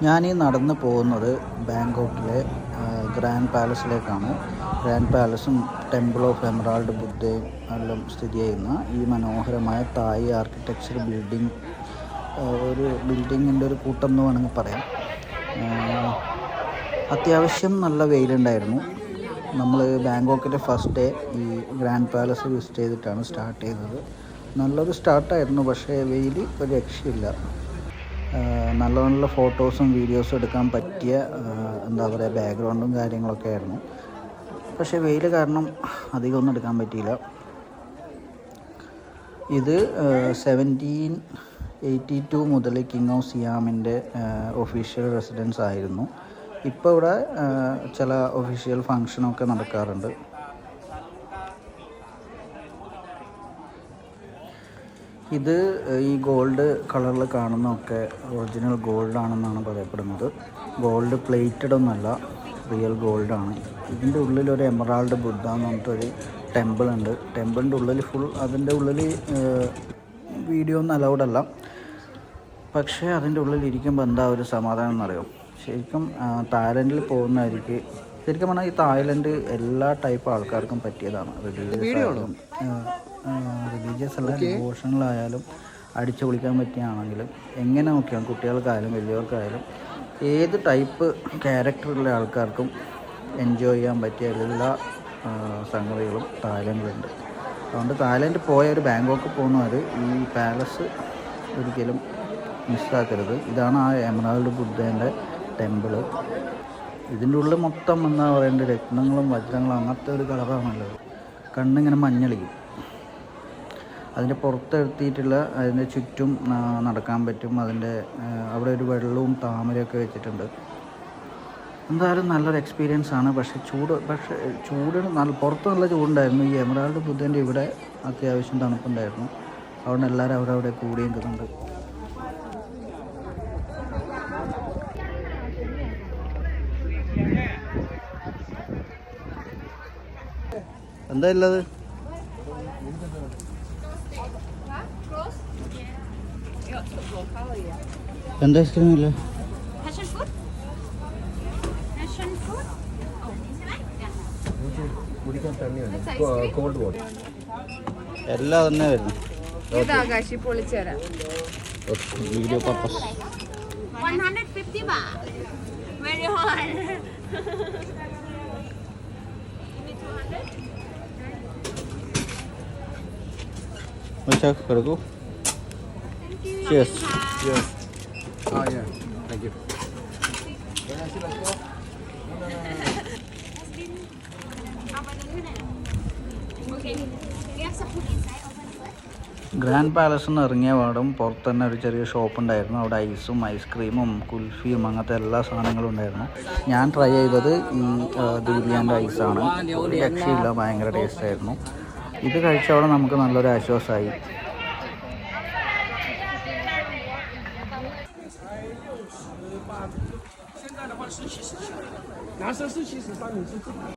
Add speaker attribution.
Speaker 1: ഞാനീ നടന്നു പോകുന്നത് ബാങ്കോക്കിലെ ഗ്രാൻഡ് പാലസിലേക്കാണ്. ഗ്രാൻഡ് പാലസും ടെമ്പിൾ ഓഫ് എമറാൾഡ് ബുദ്ധയും എല്ലാം സ്ഥിതി ചെയ്യുന്ന ഈ മനോഹരമായ തായ് ആർക്കിടെക്ചർ ബിൽഡിംഗ്, ഒരു ബിൽഡിങ്ങിൻ്റെ ഒരു കൂട്ടം എന്ന് വേണമെങ്കിൽ പറയാം. അത്യാവശ്യം നല്ല വെയിലുണ്ടായിരുന്നു. നമ്മൾ ബാങ്കോക്കിൻ്റെ ഫസ്റ്റ് ഡേ ഈ ഗ്രാൻഡ് പാലസ് വിസിറ്റ് ചെയ്തിട്ടാണ് സ്റ്റാർട്ട് ചെയ്തത്. നല്ലൊരു സ്റ്റാർട്ടായിരുന്നു, പക്ഷേ വെയിൽ ഒരു രക്ഷയില്ല. നല്ല നല്ല ഫോട്ടോസും വീഡിയോസും എടുക്കാൻ പറ്റിയ എന്താ പറയുക ബാക്ക്ഗ്രൗണ്ടും കാര്യങ്ങളൊക്കെ ആയിരുന്നു. പക്ഷേ വെയിൽ കാരണം അധികമൊന്നും എടുക്കാൻ പറ്റിയില്ല. ഇത് 1782 മുതൽ കിങ് ഓഫ് സിയാമിൻ്റെ ഒഫീഷ്യൽ റെസിഡൻസ് ആയിരുന്നു. ഇപ്പോൾ ഇവിടെ ചില ഒഫീഷ്യൽ ഫങ്ഷനൊക്കെ നടക്കാറുണ്ട്. ഇത് ഈ ഗോൾഡ് കളറിൽ കാണുന്നതൊക്കെ ഒറിജിനൽ ഗോൾഡാണെന്നാണ് പറയപ്പെടുന്നത്. ഗോൾഡ് പ്ലേറ്റഡ് ഒന്നുമല്ല, റിയൽ ഗോൾഡാണ്. ഇതിൻ്റെ ഉള്ളിലൊരു എമറാൾഡ് ബുദ്ധ എന്ന് പറഞ്ഞിട്ടൊരു ടെമ്പിൾ ഉണ്ട്. ടെമ്പിളിൻ്റെ ഉള്ളിൽ അതിൻ്റെ ഉള്ളിൽ വീഡിയോ ഒന്നും അലൗഡ് അല്ല. പക്ഷേ അതിൻ്റെ ഉള്ളിൽ ഇരിക്കുമ്പോൾ എന്താ ഒരു സമാധാനം എന്നറിയോ? ശരിക്കും തായ്ലൻഡിൽ പോകുന്നതായിരിക്കും. ശരിക്കും പറഞ്ഞാൽ ഈ തായ്ലൻഡ് എല്ലാ ടൈപ്പ് ആൾക്കാർക്കും പറ്റിയതാണ്. റിലീജിയസ് അല്ല, ഡിവോഷണലായാലും അടിച്ചു പൊളിക്കാൻ പറ്റിയാണെങ്കിലും എങ്ങനെ നോക്കിയാൽ കുട്ടികൾക്കായാലും വലിയവർക്കായാലും ഏത് ടൈപ്പ് ക്യാരക്ടറുള്ള ആൾക്കാർക്കും എൻജോയ് ചെയ്യാൻ പറ്റിയ എല്ലാ സംഗതികളും തായ്ലൻഡിലുണ്ട്. അതുകൊണ്ട് തായ്ലൻഡ് പോയവർ, ബാങ്കോക്ക് പോകുന്നവർ ഈ പാലസ് ഒരിക്കലും മിസ്സാക്കരുത്. ഇതാണ് ആ എമറാൾഡ് ബുദ്ധേൻ്റെ ടെമ്പിള്. ഇതിൻ്റെ ഉള്ളിൽ മൊത്തം എന്താ പറയേണ്ടത്, രത്നങ്ങളും വജ്രങ്ങളും അങ്ങനത്തെ ഒരു കളറാണുള്ളത്. കണ്ണിങ്ങനെ മഞ്ഞളിക്കും. അതിൻ്റെ പുറത്തെടുത്തിട്ടുള്ള അതിൻ്റെ ചുറ്റും നടക്കാൻ പറ്റും. അതിൻ്റെ അവിടെ ഒരു വെള്ളവും താമരയൊക്കെ വെച്ചിട്ടുണ്ട്. എന്തായാലും നല്ലൊരു എക്സ്പീരിയൻസ് ആണ്. പക്ഷേ ചൂട് പുറത്ത് നല്ല ചൂടുണ്ടായിരുന്നു. ഈ എമറാൾഡ് ബുദ്ധേൻ്റെ ഇവിടെ അത്യാവശ്യം തണുപ്പുണ്ടായിരുന്നു. അതുകൊണ്ട് എല്ലാവരും അവിടെ കൂടി നിൽക്കുന്നുണ്ട്. എന്താ ഉള്ളത്? എന്താ ഐസ്ക്രീം ഇല്ല? എല്ലാം തന്നെ വരുന്നു. Video purpose.
Speaker 2: 150 baht. Very hot.
Speaker 1: Macam kerja. Cheers.
Speaker 3: Yes. Oh yeah. Thank you.
Speaker 2: Okay. We have some food inside.
Speaker 1: Grand പാലസിൽ നിന്ന് ഇറങ്ങിയ പാടും പുറത്ത് തന്നെ ഒരു ചെറിയ ഷോപ്പ് ഉണ്ടായിരുന്നു. അവിടെ ഐസും ഐസ്ക്രീമും കുൽഫിയും അങ്ങനത്തെ എല്ലാ സാധനങ്ങളും ഉണ്ടായിരുന്നു. ഞാൻ ട്രൈ ചെയ്തത് ഈ ദൂരിയാൻ്റെ ഐസാണ്. ഒരു രക്ഷയില്ല, ഭയങ്കര ടേസ്റ്റായിരുന്നു. ഇത് കഴിച്ചവിടെ നമുക്ക് നല്ലൊരു ആശ്വാസമായി.